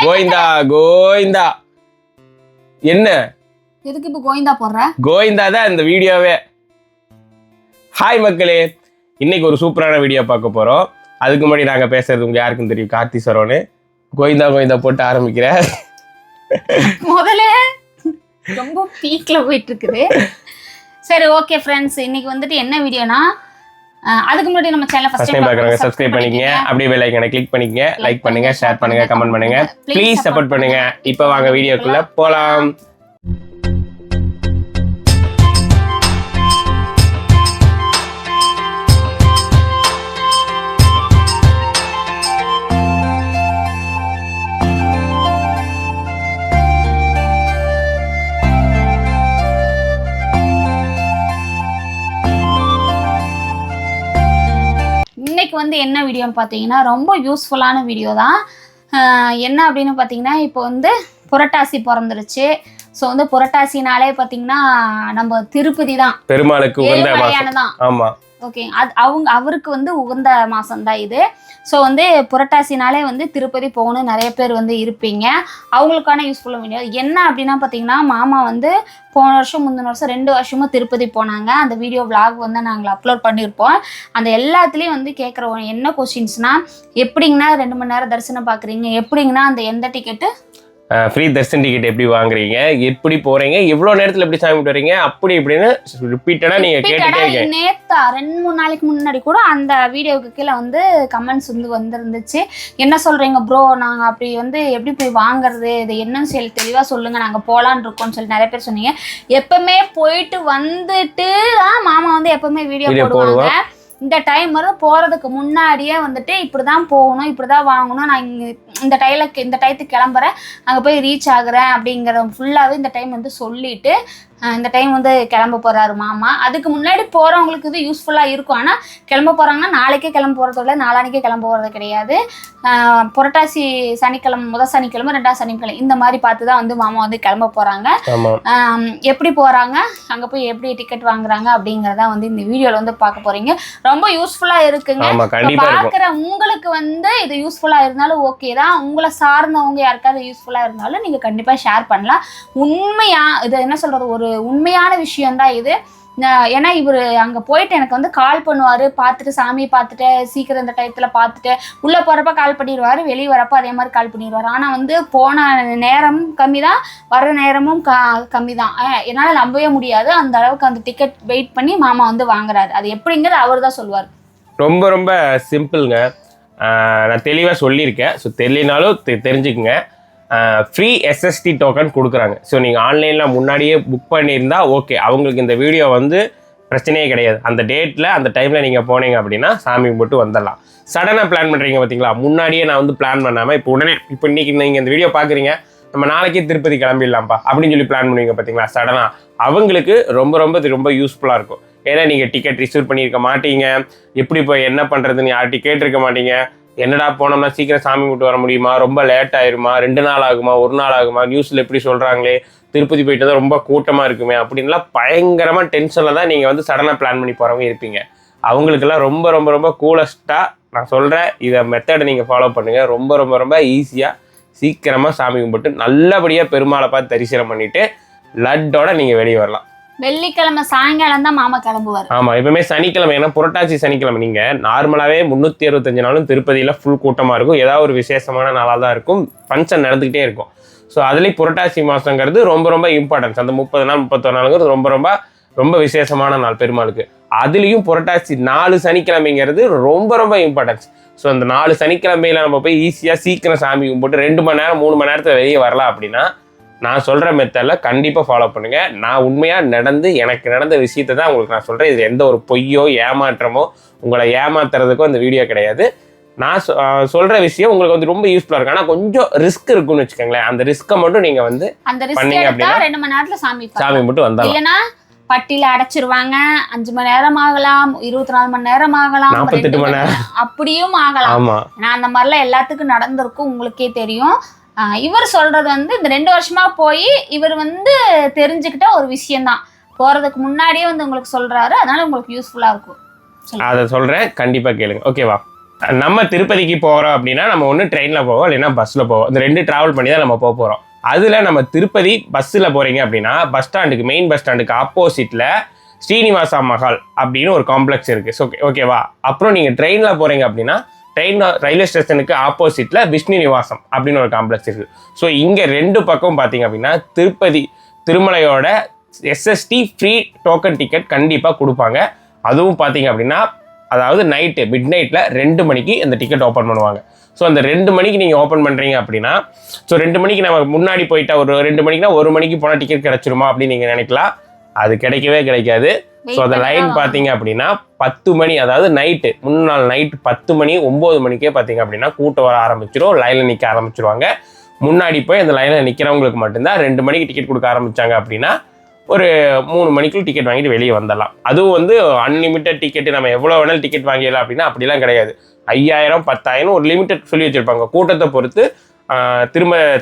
கோவிந்தா கோவிந்தா. என்ன எதுக்கு இப்ப கோவிந்தா போடுற? கோவிந்தா தான் இந்த வீடியோவே. ஹாய் மக்களே, இன்னைக்கு ஒரு சூப்பரான வீடியோ பார்க்க போறோம். அதுக்கு முன்னாடி நாங்க பேசுறது உங்க யாருக்கும் தெரியும், கார்த்தி சரோன்னு. கோவிந்தா கோவிந்தா போட்டு ஆரம்பிக்கிறேன். முதல்ல ரொம்ப பீக்ல போயிட்டு இருக்குது. சரி, ஓகே ஃப்ரெண்ட்ஸ், இன்னைக்கு வந்துட்டு என்ன வீடியோனா, அதுக்கு முன்னாடி நம்ம சேனலை ஃபர்ஸ்ட் டைம் பார்க்கறவங்க சப்ஸ்கிரைப் பண்ணிக்கங்க, அப்படியே பெல் ஐகானை கிளிக் பண்ணிக்கங்க, லைக் பண்ணுங்க, ஷேர் பண்ணுங்க, கமெண்ட் பண்ணுங்க, ப்ளீஸ் சப்போர்ட் பண்ணுங்க. இப்போ வாங்க வீடியோக்குள்ள போலாம். இன்னைக்கு வந்து என்ன வீடியோன்னு பார்த்தீங்கன்னா ரொம்ப யூஸ்ஃபுல்லான வீடியோ தான். என்ன அப்படின்னு பார்த்தீங்கன்னா, இப்போ வந்து புரட்டாசி பிறந்துருச்சு. ஸோ வந்து புரட்டாசினாலே பார்த்தீங்கன்னா நம்ம திருப்பதி தான், பெருமாளுக்கு உகந்த மாசம் தான். ஆமா, ஓகே, அது அவருக்கு வந்து உகந்த மாதம் தான் இது. ஸோ வந்து புரட்டாசினாலே வந்து திருப்பதி போகணும் நிறைய பேர் வந்து இருப்பீங்க. அவங்களுக்கான யூஸ்ஃபுல்லான வீடியோ என்ன அப்படின்னா பார்த்தீங்கன்னா, மாமா வந்து போன வருஷம் முந்தின வருஷம் 2 வருஷமும் திருப்பதி போனாங்க. அந்த வீடியோ விளாக் வந்து நாங்கள் அப்லோட் பண்ணியிருப்போம். அந்த எல்லாத்துலேயும் வந்து கேட்குற என்ன கொஸ்டின்ஸ்னால், எப்படிங்கன்னா 2 மணி நேரம் தரிசனம் பார்க்குறீங்க, எப்படிங்கன்னா அந்த எந்த டிக்கெட்டு ஃப்ரீ தர்ஷன் டிக்கெட் எப்படி வாங்குறீங்க, எப்படி போறீங்க, எவ்வளவு நேரத்துல எப்படி சாமி விட்டுறீங்க, அப்படி இப்படின்னு ரிப்பீட்டடா நீங்க கேட்டுட்டே. நேத்தா 2-3 நாளைக்கு முன்னாடி கூட அந்த வீடியோவுக்கு கீழே வந்து கமெண்ட்ஸ் வந்து வந்துருந்துச்சு. என்ன சொல்றீங்க ப்ரோ, நாங்க அப்படி வந்து எப்படி போய் வாங்குறது, இது என்னன்னு சொல்லி தெளிவா சொல்லுங்க, நாங்க போலான்னு இருக்கோம்னு சொல்லி நிறைய பேர் சொன்னீங்க. எப்பவுமே போயிட்டு வந்துட்டு மாமா வந்து எப்பவுமே வீடியோ போடுவாங்க. இந்த டைம் வந்து போகிறதுக்கு முன்னாடியே வந்துட்டு இப்படி தான் போகணும், இப்படி தான் வாங்கணும், நான் இங்கே இந்த டயத்துக்கு கிளம்புறேன், அங்கே போய் ரீச் ஆகுறேன் அப்படிங்கிற ஃபுல்லாகவே இந்த டைம் வந்து சொல்லிவிட்டு இந்த டைம் வந்து கிளம்ப போகிறாரு மாமா. அதுக்கு முன்னாடி போகிறவங்களுக்கு இது யூஸ்ஃபுல்லாக இருக்கும். ஆனால் கிளம்ப போகிறாங்கன்னா நாளைக்கே கிளம்ப போகிறத விட நாளானிக்கே கிளம்ப போகிறது கிடையாது. புரட்டாசி சனிக்கிழமை, முதல் சனிக்கிழமை, 2ஆவது சனிக்கிழமை இந்த மாதிரி பார்த்து தான் வந்து மாமா வந்து கிளம்ப போகிறாங்க. எப்படி போகிறாங்க, அங்கே போய் எப்படி டிக்கெட் வாங்குறாங்க அப்படிங்கிறத வந்து இந்த வீடியோவில் வந்து பார்க்க போகிறீங்க. ரொம்ப யூஸ்ஃபுல்லாக இருக்குங்க. பார்க்குற உங்களுக்கு வந்து இது யூஸ்ஃபுல்லாக இருந்தாலும் ஓகே தான். உங்களை சார்ந்தவங்க யாருக்காவது யூஸ்ஃபுல்லாக இருந்தாலும் நீங்கள் கண்டிப்பாக ஷேர் பண்ணலாம். உண்மையாக இது என்ன சொல்கிறது, ஒரு உண்மையான விஷயம்தான் இது. ஏன்னா இவர் அங்கே போயிட்டு எனக்கு வந்து கால் பண்ணுவார், பார்த்துட்டு சாமியை பார்த்துட்டு சீக்கிரம் இந்த டயத்தில் பார்த்துட்டு உள்ளே போகிறப்ப கால் பண்ணிடுவார், வெளியே வரப்போ அதே மாதிரி கால் பண்ணிடுவார். ஆனால் வந்து போன நேரம் கம்மி தான், வர நேரமும் கம்மி தான். என்னால் நம்பவே முடியாது அந்த அளவுக்கு அந்த டிக்கெட் வெயிட் பண்ணி மாமா வந்து வாங்குறாரு. அது எப்படிங்கிறது அவர் தான் சொல்லுவார். ரொம்ப ரொம்ப சிம்பிளுங்க. நான் தெளிவாக சொல்லியிருக்கேன். ஸோ தெரியலனாலும் தெரிஞ்சுக்குங்க. ஃப்ரீ எஸ்எஸ்டி டோக்கன் கொடுக்குறாங்க. ஸோ நீங்கள் ஆன்லைனில் முன்னாடியே புக் பண்ணியிருந்தா ஓகே, அவங்களுக்கு இந்த வீடியோ வந்து பிரச்சனையே கிடையாது. அந்த டேட்டில் அந்த டைமில் நீங்கள் போனீங்க அப்படின்னா சாமி கும்பிட்டு வந்துடலாம். சடனாக பிளான் பண்ணுறீங்க பார்த்தீங்களா, முன்னாடியே நான் வந்து பிளான் பண்ணாமல் இப்போ உடனே இப்போ இன்றைக்கி நீங்கள் இந்த வீடியோ பார்க்குறீங்க, நம்ம நாளைக்கே திருப்பதி கிளம்பிடலாம்ப்பா அப்படின்னு சொல்லி பிளான் பண்ணுவீங்க பார்த்தீங்களா, சடனாக அவங்களுக்கு ரொம்ப ரொம்ப ரொம்ப யூஸ்ஃபுல்லாக இருக்கும். ஏன்னா நீங்கள் டிக்கெட் ரிசீவ் பண்ணியிருக்க மாட்டீங்க, எப்படி போய் என்ன பண்ணுறதுன்னு யார்கிட்ட கேட்டிருக்க மாட்டீங்க. என்னடா போனோம்னா சீக்கிரம் சாமி விட்டு வர முடியுமா, ரொம்ப லேட் ஆயிருமா, 2 நாள் ஆகுமா, 1 நாள் ஆகுமா, நியூஸில் எப்படி சொல்கிறாங்களே, திருப்பதி போயிட்டு தான் ரொம்ப கூட்டமாக இருக்குமே அப்படின்லாம் பயங்கரமாக டென்ஷனில் தான் நீங்கள் வந்து சடனாக பிளான் பண்ணி போகிறவங்க இருப்பீங்க. அவங்களுக்கெல்லாம் ரொம்ப ரொம்ப ரொம்ப கூலஸ்ட்டாக நான் சொல்கிறேன், இதை மெத்தடை நீங்கள் ஃபாலோ பண்ணுங்கள். ரொம்ப ரொம்ப ரொம்ப ஈஸியாக சீக்கிரமாக சாமி கும்பிட்டு நல்லபடியாக பெருமாளை பார்த்து தரிசனம் பண்ணிவிட்டு லட்டோட நீங்கள் வெளியே வரலாம். வெள்ளிக்கிழமை சாயங்காலம் தான் மாமா கிளம்புவார். ஆமாம், எப்பவுமே சனிக்கிழமை, ஏன்னா புரட்டாசி சனிக்கிழமை நீங்கள் நார்மலாகவே 365 நாளும் திருப்பதியில் ஃபுல் கூட்டமாக இருக்கும். ஏதாவது ஒரு விசேஷமான நாளாக தான் இருக்கும், ஃபங்க்ஷன் நடந்துக்கிட்டே இருக்கும். ஸோ அதுலேயும் புரட்டாசி மாதங்கிறது ரொம்ப ரொம்ப இம்பார்ட்டன்ஸ். அந்த 30 நாள் 31 நாளுங்கிறது ரொம்ப ரொம்ப ரொம்ப விசேஷமான நாள் பெருமாளுக்கு. அதுலேயும் புரட்டாசி 4 சனிக்கிழமைங்கிறது ரொம்ப ரொம்ப இம்பார்ட்டன்ஸ். ஸோ அந்த 4 சனிக்கிழமையில் நம்ம போய் ஈஸியாக சீக்கிரம் சாமி கும்பிட்டு 2 மணி நேரம் 3 மணி நேரத்தில் வெளியே வரலாம் அப்படின்னா நான் சொல்கிற மெத்தடில் கண்டிப்பாக ஃபாலோ பண்ணுங்கள். நான் உண்மையாக எனக்கு நடந்த விஷயத்தை தான் உங்களுக்கு நான் சொல்கிறேன். இதில் எந்த ஒரு பொய்யோ ஏமாற்றமோ உங்களை ஏமாத்துறதுக்கோ இந்த வீடியோ கிடையாது. நான் சொல்கிற விஷயம் உங்களுக்கு வந்து ரொம்ப யூஸ்ஃபுல்லாக இருக்கும். ஆனால் கொஞ்சம் ரிஸ்க் இருக்குன்னு வச்சுக்கோங்களேன். அந்த ரிஸ்க்கை மட்டும் நீங்கள் வந்து பண்ணீங்க அப்படின்னா 2 மணி நேரத்தில் சாமி மட்டும் வந்தாலும், இல்லைன்னா பட்டியில் அடைச்சிருவாங்க. 5 மணி நேரம் ஆகலாம், 24 மணி நேரம் ஆகலாம், 48 மணி நேரம் அப்படியும் ஆகலாம். நான் அந்த மாதிரிலாம் எல்லாத்துக்கும் நடந்திருக்கும், உங்களுக்கே தெரியும். இவர் சொல்றது வந்து இந்த 2 வருஷமா போய் இவர் வந்து தெரிஞ்சுக்கிட்ட ஒரு விஷயம்தான். போறதுக்கு முன்னாடியே வந்து உங்களுக்கு சொல்றாரு, அதனால உங்களுக்கு யூஸ்ஃபுல்லா இருக்கும். அதை சொல்றேன், கண்டிப்பா கேளுங்க. ஓகேவா? நம்ம திருப்பதிக்கு போகிறோம் அப்படின்னா நம்ம ஒன்று ட்ரெயினில் போவோம் இல்லைன்னா பஸ்ஸில் போவோம். இந்த 2 ட்ராவல் பண்ணி தான் நம்ம போக போகிறோம். அதில் நம்ம திருப்பதி பஸ்ஸில் போகிறீங்க அப்படின்னா பஸ் ஸ்டாண்டுக்கு மெயின் பஸ் ஸ்டாண்டுக்கு ஆப்போசிட்டில் ஸ்ரீனிவாசா மஹால் அப்படின்னு ஒரு காம்ப்ளெக்ஸ் இருக்குது. ஸோ ஓகேவா. அப்புறம் நீங்கள் ட்ரெயினில் போகிறீங்க அப்படின்னா ரயில்வே ஸ்டேஷனுக்கு ஆப்போசிட்டில் விஷ்ணு நிவாசம் அப்படின்னு ஒரு காம்ப்ளெக்ஸ் இருக்குது. ஸோ இங்கே 2 பக்கம் பார்த்தீங்க அப்படின்னா திருமலையோட எஸ்எஸ்டி ஃப்ரீ டோக்கன் டிக்கெட் கண்டிப்பாக கொடுப்பாங்க. அதுவும் பார்த்தீங்க அப்படின்னா அதாவது மிட் நைட்டில் 2 மணிக்கு அந்த டிக்கெட் ஓப்பன் பண்ணுவாங்க. ஸோ அந்த 2 மணிக்கு நீங்கள் ஓப்பன் பண்ணுறீங்க அப்படின்னா ஸோ 2 மணிக்கு நம்ம முன்னாடி போயிட்டா ஒரு 2 மணிக்குனா 1 மணிக்கு போனால் டிக்கெட் கிடச்சிருமா அப்படின்னு நீங்கள் நினைக்கலாம். அது கிடைக்கவே கிடைக்காது. ஸோ அந்த லைன் பார்த்தீங்க அப்படின்னா 10 மணி, அதாவது முன்னாள் நைட்டு 10 மணி 9 மணிக்கே பார்த்தீங்க அப்படின்னா கூட்டம் வர ஆரம்பிச்சிடும். லைனில் நிற்க ஆரம்பிச்சிருவாங்க. முன்னாடி போய் அந்த லைனில் நிற்கிறவங்களுக்கு மட்டும்தான் 2 மணிக்கு டிக்கெட் கொடுக்க ஆரம்பித்தாங்க அப்படின்னா ஒரு 3 மணிக்குள்ள டிக்கெட் வாங்கிட்டு வெளியே வந்துடலாம். அதுவும் வந்து அன்லிமிட்டட் டிக்கெட்டு, நம்ம எவ்வளோ வேணாலும் டிக்கெட் வாங்கிடலாம் அப்படின்னா அப்படிலாம் கிடையாது. 5000 10,000 ஒரு லிமிட்டட் சொல்லி வச்சுருப்பாங்க. கூட்டத்தை பொறுத்து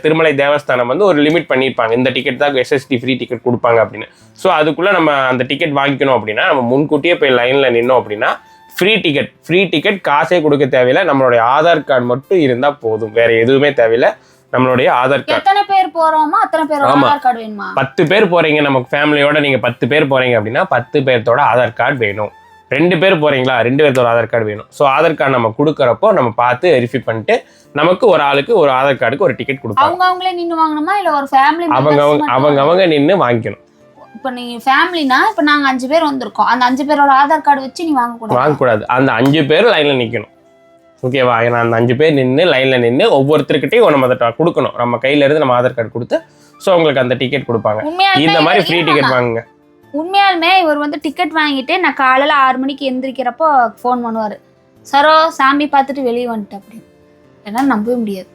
திருமலை தேவஸ்தானம் வந்து ஒரு லிமிட் பண்ணியிருப்பாங்க. இந்த டிக்கெட் தான் எஸ்எஸ்டி ஃப்ரீ டிக்கெட் கொடுப்பாங்க அப்படின்னு. ஸோ அதுக்குள்ளே நம்ம அந்த டிக்கெட் வாங்கிக்கணும் அப்படின்னா நம்ம முன்கூட்டியே போய் லைனில் நின்னோம் அப்படின்னா ஃப்ரீ டிக்கெட் காசே கொடுக்க தேவையில்லை. நம்மளுடைய ஆதார் கார்டு மட்டும் இருந்தால் போதும், வேற எதுவுமே தேவையில்லை. நம்மளுடைய ஆதார் கார்டு. எத்தனை பேர் போறோமோ அத்தனை பேர் ஆதார் கார்டு வேணுமா? 10 பேர் போறீங்க, நமக்கு ஃபேமிலியோட நீங்க 10 பேர் போறீங்க அப்படின்னா 10 பேர்த்தோட ஆதார் கார்டு வேணும். 2 பேர் போறீங்களா, 2 பேர்த்தோட ஆதார் கார்டு வேணும். ஸோ ஆதார் கார்டு நம்ம கொடுக்குறப்போ நம்ம பார்த்து வெரிஃபை பண்ணிட்டு நமக்கு ஒரு ஆளுக்கு ஒரு ஆதார் கார்டுக்கு ஒரு டிக்கெட் கொடுப்பாங்க. அவங்களே நின்று வாங்கணுமா இல்ல ஒரு ஃபேமிலி அவங்க நின்று வாங்கிக்கணும். இப்போ நீ ஃபேமிலினா இப்போ நாங்க 5 பேர் வந்திருக்கோம், அந்த 5 பேரோட ஆதார் கார்டு வச்சு நீ வாங்கக்கூடாது. அந்த 5 பேர் லைன்ல நிக்கணும். ஓகேவா. ஏன்னா அந்த 5 பேர் நின்று லைனில் நின்று ஒவ்வொருத்தருக்கிட்டையும் நம்ம அதை கொடுக்கணும். நம்ம கையில இருந்து நம்ம ஆதார் கார்டு கொடுத்து ஸோ உங்களுக்கு அந்த டிக்கெட் கொடுப்பாங்க. இந்த மாதிரி ஃப்ரீ டிக்கெட் வாங்குங்க. உண்மையாலுமே இவர் வந்து டிக்கெட் வாங்கிட்டு நான் காலையில் 6 மணிக்கு எந்திரிக்கிறப்போ ஃபோன் பண்ணுவார், சரோ சாமி பார்த்துட்டு வெளியே வந்துட்டேன் அப்படின்னு. என்னால் நம்பவே முடியாது.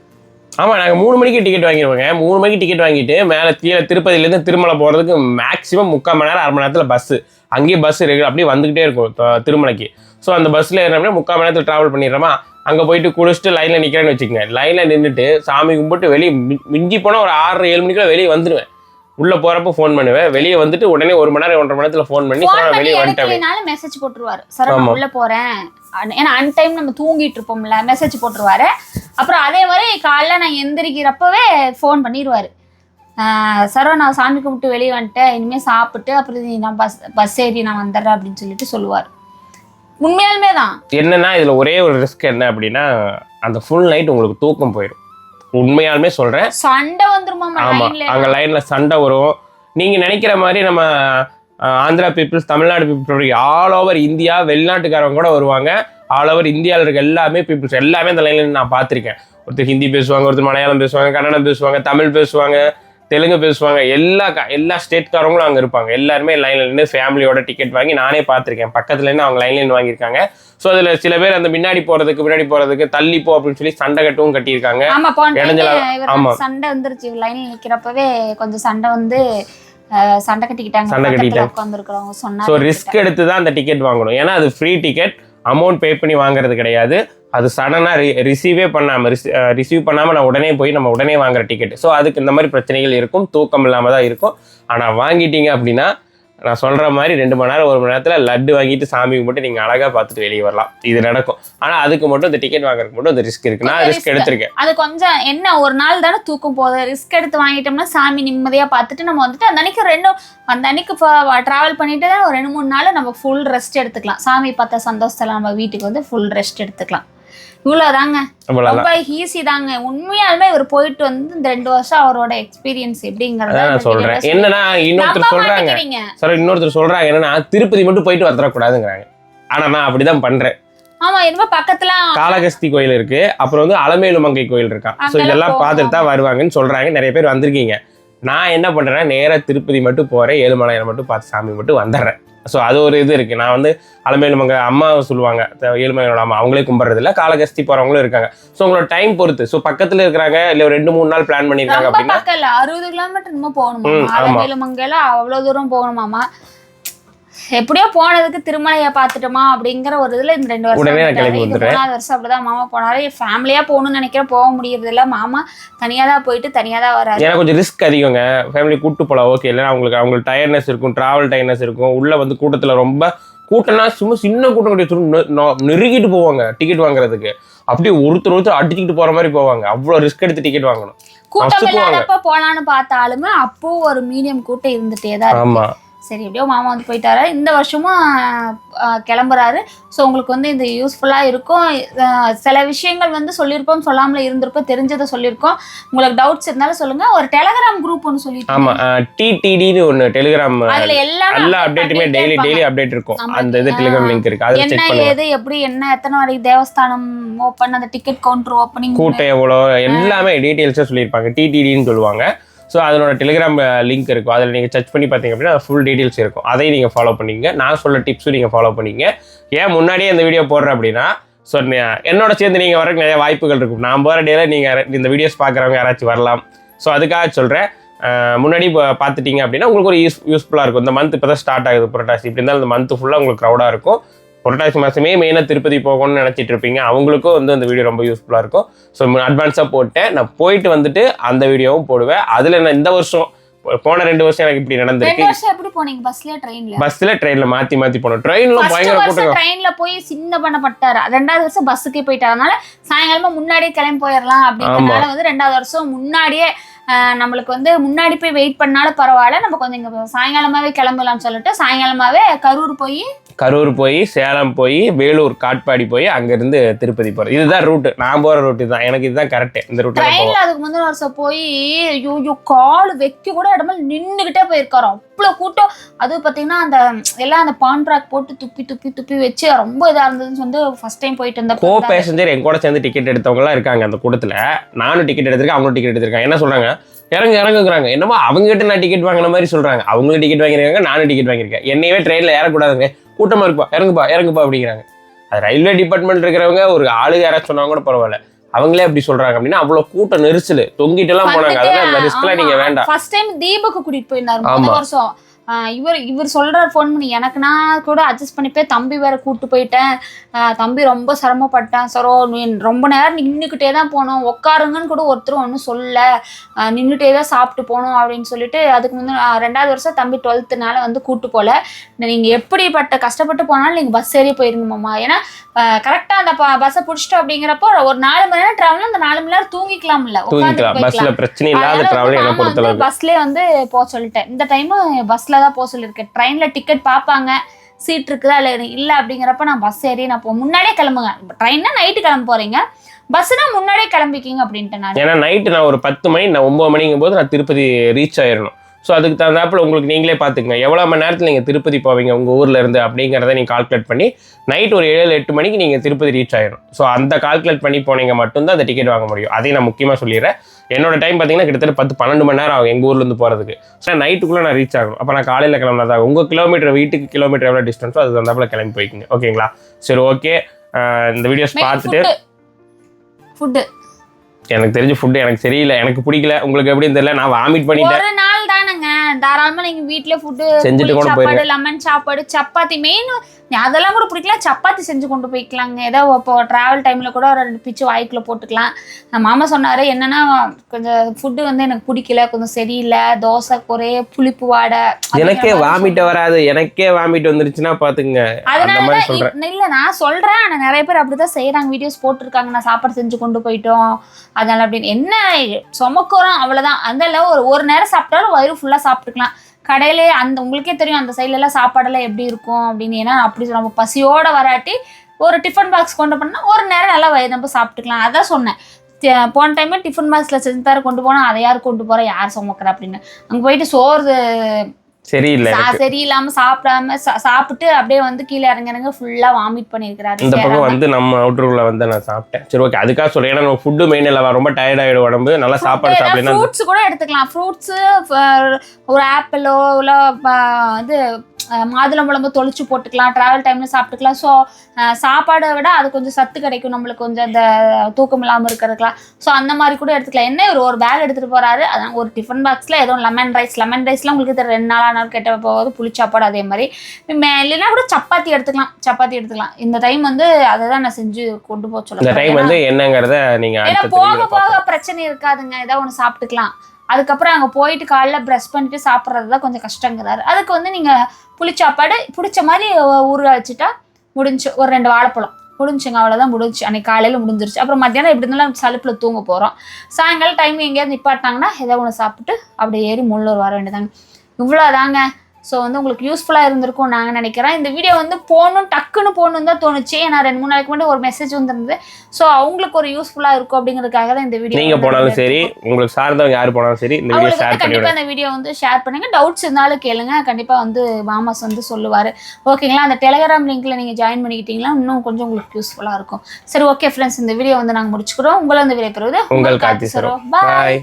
ஆமாம், நாங்கள் 3 மணிக்கு டிக்கெட் வாங்கிடுவோங்க. 3 மணிக்கு டிக்கெட் வாங்கிட்டு மேலே கீழே திருப்பதியிலேருந்து திருமலை போகிறதுக்கு மேக்ஸிமம் 3/4 மணி நேரம் 1/2 மணி நேரத்தில் பஸ்ஸு, அங்கேயே பஸ் ரெகுலர் அப்படியே வந்துக்கிட்டே இருக்கும் திருமலைக்கு. ஸோ அந்த பஸ்ஸில் ஏறினோம்னா 3/4 மணி நேரத்தில் ட்ராவல் பண்ணிடுறோமா. அங்கே போயிட்டு குளிச்சுட்டு லைனில் நிற்கிறேன்னு வச்சுக்கோங்க. லைனில் நின்றுட்டு சாமி கும்பிட்டு வெளியே மிஞ்சி போனால் ஒரு 6-7 மணிக்குள்ள வெளியே வந்துடுவேன். உள்ளே போகிறப்போ ஃபோன் பண்ணுவேன். வெளியே வந்துட்டு உடனே 1 மணி நேரம் 1.5 மணி நேரத்தில் ஃபோன் பண்ணி வெளியே வந்துட்டேன் மெசேஜ் போட்டுருவாரு, சார் நான் உள்ளே போகிறேன். ஏன்னா அன்டைம் நம்ம தூங்கிட்டு இருப்போம்ல, மெசேஜ் போட்டுருவாரு. அப்புறம் அதே மாதிரி காலைல நான் எந்திரிக்கிறப்பவே ஃபோன் பண்ணிடுவார், சார் நான் சாமி கும்பிட்டு வெளியே வந்துட்டேன், இனிமேல் சாப்பிட்டு அப்புறம் நான் பஸ் ஏறி நான் வந்துடுறேன் அப்படின்னு சொல்லிட்டு சொல்லுவார். உண்மையாலுமே தான் என்னன்னா இதுல ஒரே ஒரு ரிஸ்க் என்ன அப்படின்னா அந்த ஃபுல் நைட் உங்களுக்கு தூக்கம் போயிடும். உண்மையாலுமே சொல்றேன், சண்டை வந்துருமா. ஆமா, அங்க லைன்ல சண்டை வரும். நீங்க நினைக்கிற மாதிரி நம்ம Andhra peoples, Tamil Nadu peoples, all over India, வெளிநாட்டுக்காரங்க கூட வருவாங்க. ஆல் ஓவர் இந்தியாவில் இருக்க எல்லாமே பீப்புள்ஸ் எல்லாமே அந்த லைன்ல நான் பார்த்துருக்கேன். ஒருத்தர் ஹிந்தி பேசுவாங்க, ஒருத்தர் மலையாளம் பேசுவாங்க, கன்னடம் பேசுவாங்க, தமிழ் பேசுவாங்க, தெலுங்கு பேசுவாங்க. எல்லா ஸ்டேட்காரங்களும் அங்கே இருப்பாங்க. எல்லாருமே லைனில் நின்று ஃபேமிலியோட டிக்கெட் வாங்கி நானே பார்த்துருக்கேன். பக்கத்துலேருந்து அவங்க லைன்லேருந்து வாங்கியிருக்காங்க. ஸோ அதில் சில பேர் அந்த முன்னாடி போகிறதுக்கு தள்ளி போ அப்படின்னு சொல்லி சண்டை கட்டவும் கட்டியிருக்காங்க. ஆமாம், சண்டை வந்துருச்சு. லைனில் நிற்கிறப்பவே கொஞ்சம் சண்டை வந்து சண்டை கட்டிக்கிட்டாங்க. ஸோ ரிஸ்க் எடுத்து தான் அந்த டிக்கெட் வாங்கணும். ஏன்னா அது ஃப்ரீ டிக்கெட், அமௌண்ட் பே பண்ணி வாங்குறது கிடையாது. அது சடனாக ரிசீவ் பண்ணாமல் நான் உடனே போய் நம்ம உடனே வாங்குற டிக்கெட். ஸோ அதுக்கு இந்த மாதிரி பிரச்சனைகள் இருக்கும், தூக்கம் இல்லாமல் தான் இருக்கும். ஆனால் வாங்கிட்டீங்க அப்படின்னா நான் சொல்கிற மாதிரி 2 மணி நேரம் 1 மணி நேரத்தில் லட்டு வாங்கிட்டு சாமி கும்பிட்டு நீங்கள் அழகாக பார்த்துட்டு வெளியே வரலாம். இது நடக்கும். ஆனால் அதுக்கு மட்டும் இந்த டிக்கெட் வாங்குறதுக்கு மட்டும் இந்த ரிஸ்க் இருக்குது. நான் ரிஸ்க் எடுத்திருக்கேன். அது கொஞ்சம் என்ன, ஒரு நாள் தானே தூக்கம் போகுது. ரிஸ்க் எடுத்து வாங்கிட்டோம்னா சாமி நிம்மதியாக பார்த்துட்டு நம்ம வந்துட்டு அந்த அன்னைக்கு ட்ராவல் பண்ணிட்டு தான் ஒரு 2-3 நாள் நம்ம ஃபுல் ரெஸ்ட் எடுத்துக்கலாம். சாமி பார்த்த சந்தோஷத்தில் நம்ம வீட்டுக்கு வந்து ஃபுல் ரெஸ்ட் எடுத்துக்கலாம். இவ்வளோதாங்க, ரொம்ப ஈஸி தாங்க. உண்மையாலுமே இவர் போயிட்டு வந்து இந்த 2 வருஷம் அவரோட எக்ஸ்பீரியன்ஸ் எப்படிங்கிறத நான் சொல்றேன். என்னன்னா இன்னொருத்தர் சொல்றாங்க என்னன்னா திருப்பதி மட்டும் போயிட்டு வந்துடக்கூடாதுங்கிறாங்க. ஆனா நான் அப்படிதான் பண்றேன். ஆமா, என்னமோ பக்கத்துல காளகஸ்தி கோயில் இருக்கு, அப்புறம் வந்து அலமேலுமங்கை கோயில் இருக்கான். ஸோ இதெல்லாம் பார்த்துட்டு தான் வருவாங்கன்னு சொல்றாங்க. நிறைய பேர் வந்திருக்கீங்க. நான் என்ன பண்றேன்னா நேராக திருப்பதி மட்டும் போறேன், ஏழுமலையானை மட்டும் பார்த்து சாமி மட்டும் வந்துடுறேன். ஸோ அது ஒரு இது இருக்குது. நான் வந்து அலமேலுமங்க அம்மா சொல்லுவாங்க, ஏழுமலையோட அம்மா, அவங்களே கும்பிட்றது இல்லை, காளகஸ்தி போகிறவங்களும் இருக்காங்க. ஸோ உங்களோட டைம் பொறுத்து. ஸோ பக்கத்தில் இருக்கிறாங்க, இல்லை 2-3 நாள் பிளான் பண்ணியிருக்காங்க அப்படின்னா 60 கிலோமீட்டர் இன்னும் போகணுமா, அலமேலுமங்கையில அவ்வளோ தூரம் போகணுமாமா. எப்படியோ போனதுக்கு திருமலையை பார்த்துட்டோமா அப்படிங்கிற ஒரு இதுல இந்த 2 வருஷம் உடனே நான் கிளம்பி வந்துடுறேன். 3வது வருஷம் அப்படிதான் மாமா போனாரு. ஃபேமிலியா போகணும்னு நினைக்கிறேன், போக முடியறது இல்லை. மாமா தனியா தான் போயிட்டு தனியா தான் வராரு. ஏன்னா கொஞ்சம் ரிஸ்க் அதிகங்க. ஃபேமிலி கூட்டு போகலாம், ஓகே. இல்லைன்னா அவங்களுக்கு டயர்னஸ் இருக்கும், டிராவல் டயர்னஸ் இருக்கும். உள்ள வந்து கூட்டத்தில் ரொம்ப கூட்டம்னா சும்மா சின்ன கூட்டம் கிடையாது, நெருங்கிட்டு போவாங்க டிக்கெட் வாங்குறதுக்கு. அப்படியே ஒருத்தர் அடிச்சுக்கிட்டு போற மாதிரி போவாங்க. அவ்வளவு ரிஸ்க் எடுத்து டிக்கெட் வாங்கணும். கூட்டம் இல்லாதப்ப போலான்னு பார்த்தாலுமே அப்போ ஒரு மீடியம் கூட்டம் இருந்துட்டே தான் இருக்கு. ஆமா. சரி, எப்படியோ மாமா வந்து போயிட்டாரு. இந்த வருஷமும் கிளம்புறாரு. ஸோ உங்களுக்கு வந்து இது யூஸ்ஃபுல்லாக இருக்கும். சில விஷயங்கள் வந்து சொல்லியிருப்போம், சொல்லாமல இருந்திருப்போம், தெரிஞ்சதை சொல்லியிருக்கோம். உங்களுக்கு டவுட்ஸ் இருந்தாலும் சொல்லுங்க. ஒரு டெலிகிராம் குரூப் ஒன்று சொல்லிட்டு, ஆமா, டிடிடின்னு ஒன்று டெலிகிராம், அதுல எல்லா அப்டேட்டுமே டெய்லி அப்டேட் இருக்கும். அந்த இது டெலிகிராம் லிங்க் இருக்கு, அதை செக் பண்ணுங்க. எது எப்படி என்ன எத்தனை வரைக்கும் தேவஸ்தானம் ஓப்பன், அந்த டிக்கெட் கவுண்டர் ஓப்பனிங், கூட்டம் எவ்வளோ, எல்லாமே டீட்டெயில்ஸாக சொல்லியிருப்பாங்க. டிடிடின்னு சொல்லுவாங்க. ஸோ அதனோட டெலிகிராம் லிங்க் இருக்கும். அதில் நீங்கள் சர்ச் பண்ணி பார்த்தீங்க அப்படின்னா ஃபுல் டீட்டெயில்ஸ் இருக்கும். அதையும் நீங்கள் ஃபாலோ பண்ணிங்க. நான் சொல்ல டிப்ஸும் நீங்கள் ஃபாலோ பண்ணிங்க. ஏன் முன்னாடியே இந்த வீடியோ போடுறேன் அப்படின்னா, ஸோ என்னோட சேர்ந்து நீங்கள் வரக்கு நிறைய வாய்ப்புகள் இருக்கும். நான் போகிற டேல நீங்கள் இந்த வீடியோஸ் பார்க்குறவங்க யாராச்சும் வரலாம். ஸோ அதுக்காக சொல்கிறேன். முன்னாடி பார்த்துட்டீங்க அப்படின்னா உங்களுக்கு ஒரு யூஸ்ஃபுல்லாக இருக்கும். இந்த மந்த் இப்போ தான் ஸ்டார்ட் ஆகுது புரட்டாசி. இப்படி இருந்தாலும் இந்த மந்த் ஃபுல்லாக உங்களுக்கு க்ரௌடாக இருக்கும். புரட்டாசி மாதமே மெயினாக திருப்பதி போகணும்னு நினச்சிட்டு இருப்பீங்க. அவங்களுக்கும் வந்து அந்த வீடியோ ரொம்ப யூஸ்ஃபுல்லாக இருக்கும். ஸோ அட்வான்ஸாக போட்டேன். நான் போயிட்டு வந்துட்டு அந்த வீடியோவும் போடுவேன். அதில் நான் இந்த வருஷம் போன 2 வருஷம் எனக்கு இப்படி நடந்திருக்கு. எப்படி போனீங்க? பஸ்ல ட்ரெயின்ல மாத்தி போனோம். ட்ரெயின்ல பயங்கர கூட்டம். ட்ரெயின்ல போய் சின்ன பண்ணப்பட்டாரு. 2வது வருஷம் பஸ்ஸுக்கே போயிட்டாருனால சாயங்காலமா முன்னாடியே கிளம்பி போயிடலாம் அப்படிங்கறதுனால வந்து 2வது வருஷம் முன்னாடியே நம்மளுக்கு வந்து முன்னாடி போய் வெயிட் பண்ணாலும் பரவாயில்ல, நம்ம கொஞ்சம் இங்க சாயங்காலமாவே கிளம்பலாம்னு சொல்லிட்டு சாயங்காலமாவே கரூர் போய் சேலம் போய் வேலூர் காட்பாடி போய் அங்கிருந்து திருப்பதி போறது. இதுதான் ரூட். நான் போற ரூட் தான். எனக்கு இதுதான் கரெக்ட். இந்த ரூட்ல ட்ரெயின்ல அதுக்கு முந்தின வருஷம் போய் கால் வைக்க கூட இடமா நின்னுகிட்டே போயிருக்காரு. அவ்வளவு கூட்டம். அது பாத்தீங்கன்னா அந்த எல்லாம் அந்த பான்ட்ராக் போட்டு துப்பி வச்சு ரொம்ப இதா இருந்ததுன்னு வந்து ஃபர்ஸ்ட் டைம் போயிட்டு இருந்த கோ பேசஞ்சர் என் கூட சேர்ந்து டிக்கெட் எடுத்தவங்க எல்லாம் இருக்காங்க அந்த கூட்டத்துல. நானும் டிக்கெட் எடுத்திருக்கேன், அவங்களும் டிக்கெட் எடுத்திருக்காங்க. என்ன சொல்றாங்க, இறங்குறாங்க. என்னமோ அவங்க கிட்ட நான் டிக்கெட் வாங்கின மாதிரி சொல்றாங்க. அவங்களும் டிக்கெட் வாங்கிருக்காங்க, நானும் டிக்கெட் வாங்கியிருக்கேன். என்னையவே ட்ரெயின்ல ஏறக்கூடாதுங்க, கூட்டமா இருப்பா, இறங்குப்பா அப்படிங்கிறாங்க. அது ரயில்வே டிபார்ட்மெண்ட் இருக்கிறவங்க ஒரு ஆளு யாராச்சும் சொன்னாங்க கூட பரவாயில்ல. அவங்களே அப்படி சொல்றாங்க அப்படின்னா அவ்வளவு கூட்டம் நெரிசல் தொங்கிட்டு எல்லாம் போனாங்க. அதெல்லாம் அந்த ரிஸ்க்லாம் நீங்க வேண்டாம். ஃபர்ஸ்ட் டைம் தீபக்கு கூட்டிட்டு போயிருந்தாரு இந்த வருஷம். இவர் சொல்றாரு ஃபோன் பண்ணி, எனக்கு நான் கூட அட்ஜஸ்ட் பண்ணிப்பேன், தம்பி வேற கூப்பிட்டு போயிட்டேன், தம்பி ரொம்ப சிரமப்பட்டேன் சரோ, ரொம்ப நேரம் நின்றுக்கிட்டே தான் போனோம், உட்காருங்கன்னு கூட ஒருத்தரும் ஒன்றும் சொல்லல, நின்றுட்டே தான் சாப்பிட்டு போனோம் அப்படின்னு சொல்லிட்டு. அதுக்கு முன்னாடி 2வது வருஷம் தம்பி 12th வந்து கூப்பிட்டு போல. நீங்கள் எப்படிப்பட்ட கஷ்டப்பட்டு போனாலும் நீங்கள் பஸ் ஏறி போயிருங்கம்மா. ஏன்னா கரெக்டாக அந்த பஸ்ஸை பிடிச்சிட்டோம் அப்படிங்கிறப்போ ஒரு 4 மணி நேரம் டிராவல், அந்த 4 மணி நேரம் தூங்கிக்கலாம்ல, பஸ்லேயே வந்து போக சொல்லிட்டேன். இந்த டைம் பஸ்ல தான் போக சொல்லியிருக்கேன். ட்ரெயின்ல டிக்கெட் பார்ப்பாங்க, சீட் இருக்குதா இல்லை அப்படிங்கிறப்ப நான் பஸ் ஏறி நான் முன்னாடியே கிளம்புங்க. ட்ரெயின்னா நைட்டு கிளம்ப போறீங்க, பஸ்னா முன்னாடியே கிளம்பிக்கிங்க அப்படின்ட்டு நான். ஏன்னா நைட்டு நான் ஒரு 10 மணி, நான் 9 மணிங்கும் போது நான் திருப்பதி ரீச் ஆயிடணும். ஸோ அதுக்கு தகுந்தாப்புல உங்களுக்கு நீங்களே பார்த்துக்கங்க எவ்வளோ மணி நேரத்தில் நீங்கள் திருப்பதி போவீங்க உங்கள் ஊரில் இருந்து அப்படிங்கிறத நீங்கள் கால்குலேட் பண்ணி நைட் ஒரு 7-8 மணிக்கு நீங்கள் திருப்பதி ரீச் ஆயிடும். ஸோ அந்த கால்குலேட் பண்ணி போனீங்க மட்டும்தான் அந்த டிக்கெட் வாங்க முடியும். அதையும் நான் முக்கியமாக சொல்லிடுறேன். என்னோட டைம் பார்த்தீங்கன்னா கிட்டத்தட்ட 10-12 மணி நேரம் ஆகும் எங்கள் ஊர்லேருந்து போகிறதுக்கு. ஸோ நைட்டுக்குள்ளே நான் ரீச் ஆகணும். அப்போ நான் காலையில் கிளம்புனதா உங்கள் வீட்டுக்கு கிலோமீட்டர் எவ்வளோ டிஸ்டன்ஸோ அது தகுந்தாப்புல கிளம்பி போய்க்குங்க. ஓகேங்களா? சரி, ஓகே. இந்த வீடியோஸ் பார்த்துட்டு ஃபுட்டு எனக்கு தெரிஞ்ச ஃபுட்டு எனக்கு சரியில்லை, எனக்கு பிடிக்கல. உங்களுக்கு எப்படின்னு தெரியல, நான் வாமிட் பண்ணிட்டேன். ஒரு நாள் தானங்க, தாராளமா நீங்க வீட்ல ஃபுட்டு செஞ்சுட்டு கூட போயிடுங்க. லெமன் சாப்பாடு, சப்பாத்தி, மெயின் அதெல்லாம் கூட பிடிக்கல, சப்பாத்தி செஞ்சு கொண்டு போய்க்கலாங்க. ஏதோ இப்போ டிராவல் டைம்ல கூட ஒரு 2 பிச்சு வாய்க்குள்ள போட்டுக்கலாம். மாமா சொன்னாரு என்னன்னா, கொஞ்சம் ஃபுட்டு வந்து எனக்கு பிடிக்கல, கொஞ்சம் சரியில்லை, தோசை ஒரே புளிப்பு வாடை. எனக்கே வாமிட் வராது, எனக்கே வாமிட் வந்துருச்சுன்னா பாத்துங்க. அதனால இல்ல நான் சொல்றேன், ஆனா நிறைய பேர் அப்படிதான் செய்யறாங்க, வீடியோஸ் போட்டிருக்காங்க, நான் சாப்பாடு செஞ்சு கொண்டு போயிட்டோம் அதனால அப்படின்னு. என்ன சுமக்குறோம் அவ்வளவுதான். அந்த ஒரு நேரம் சாப்பிட்டாலும் வயிறு ஃபுல்லா சாப்பிட்டுக்கலாம். கடையிலே அந்த உங்களுக்கே தெரியும் அந்த சைட்லலாம் சாப்பாடெல்லாம் எப்படி இருக்கும் அப்படின்னு. ஏன்னா அப்படி நம்ம பசியோட வராட்டி ஒரு டிஃபன் பாக்ஸ் கொண்டு போனால் ஒரு நேரம் நல்லா நம்ம சாப்பிட்டுக்கலாம். அதான் சொன்னேன், போன டைமே டிஃபன் பாக்ஸில் செஞ்சு தர கொண்டு போனால் அதை யார் கொண்டு போகிறா, யார் சுமக்கிறா அப்படின்னு. அங்கே போயிட்டு சோறு சரியில்லாம சாப்பிட்டு அப்படியே வந்து கீழே இறங்க ஃபுல்லா வாமிட் பண்ணிருக்காரு. இந்த பக்கம் வந்து நம்ம அவுட்டர்ல வந்து நான் சாப்பிட்டேன். சரி, ஓகே. அதுக்காக சொல்றேன், ஏன்னா நம்ம ஃபுட் மெயின் இல்ல, ரொம்ப டயர்ட் ஆயிடும் உடம்பு. நல்லா சாப்பாடு சாப்பிடலாம். ஃப்ரூட்ஸ் கூட எடுத்துக்கலாம். ஃப்ரூட்ஸ் ஒரு ஆப்பிளோ இல்ல இது மாதுளம்பழம்பு தொளிச்சு போட்டுக்கலாம், டிராவல் டைம்ல சாப்பிட்டுக்கலாம். ஸோ சாப்பாடை விட அது கொஞ்சம் சத்து கிடைக்கும் நம்மளுக்கு, கொஞ்சம் அந்த தூக்கம் இல்லாமல் இருக்கிறதுக்கலாம். ஸோ அந்த மாதிரி கூட எடுத்துக்கலாம். என்ன ஒரு பேக் எடுத்துட்டு போறாரு, அதான் ஒரு டிஃபன் பாக்ஸ்ல ஏதோ லெமன் ரைஸ்லாம் உங்களுக்கு 2 நாள் கெட்ட போகுது, புளிச்சாப்பாடு அதே மாதிரி. இல்லைன்னா கூட சப்பாத்தி எடுத்துக்கலாம். இந்த டைம் வந்து அதை தான் நான் செஞ்சு கொண்டு போக சொல்லுவேன். இந்த டைம் வந்து என்னங்கிறத நீங்க போக போக பிரச்சனை இருக்காதுங்க, ஏதோ ஒன்று சாப்பிட்டுக்கலாம். அதுக்கப்புறம் அங்கே போயிட்டு காலைல ப்ரஷ் பண்ணிட்டு சாப்பிட்றது தான் கொஞ்சம் கஷ்டங்கிறாரு. அதுக்கு வந்து நீங்கள் புளிச்சாப்பாடு பிடிச்ச மாதிரி ஊற வச்சுட்டா முடிஞ்சு. ஒரு 2 வாழைப்பழம் முடிஞ்சுங்க, அவ்வளோதான் முடிஞ்சு. அன்றைக்கி காலையில் முடிஞ்சிருச்சு. அப்புறம் மத்தியானம் எப்படி இருந்தாலும் சலுப்பில் தூங்க போகிறோம். சாயங்காலம் டைம் எங்கேயாவது நிப்பாட்டினாங்கன்னா ஏதோ ஒன்று சாப்பிட்டு அப்படியே ஏறி முள்ளூர் வர வேண்டியதாங்க. இவ்வளோதாங்க. ஸோ வந்து உங்களுக்கு யூஸ்ஃபுல்லாக இருந்திருக்கும் நாங்கள் நினைக்கிறேன். இந்த வீடியோ வந்து டக்குன்னு போகணுன்னு தான் தோணுச்சு. ஏன்னா 2-3 நாளைக்கு முன்னாடி ஒரு மெசேஜ் வந்துருந்தது. ஸோ அவங்களுக்கு ஒரு யூஸ்ஃபுல்லாக இருக்கும் அப்படிங்கிறதுக்காக தான் இந்த வீடியோ. நீங்கள் போனாலும் சரி, உங்களுக்கு சார்ந்தவங்க யார் போனாலும் சரி, இந்த வீடியோ ஷேர் கண்டிப்பாக இந்த வீடியோ வந்து ஷேர் பண்ணுங்கள். டவுட்ஸ் இருந்தாலும் கேளுங்க, கண்டிப்பாக வந்து மாமாஸ் வந்து சொல்லுவார். ஓகேங்களா? அந்த டெலிகிராம் லிங்க்கில் நீங்கள் ஜாயின் பண்ணிக்கிட்டீங்களா இன்னும் கொஞ்சம் உங்களுக்கு யூஸ்ஃபுல்லாக இருக்கும். சரி, ஓகே ஃப்ரெண்ட்ஸ், இந்த வீடியோ வந்து நாங்கள் முடிச்சுக்கிறோம். உங்களை இந்த வீடியோ பெறுவது உங்கள் கார்த்தி சரோ. பாய்.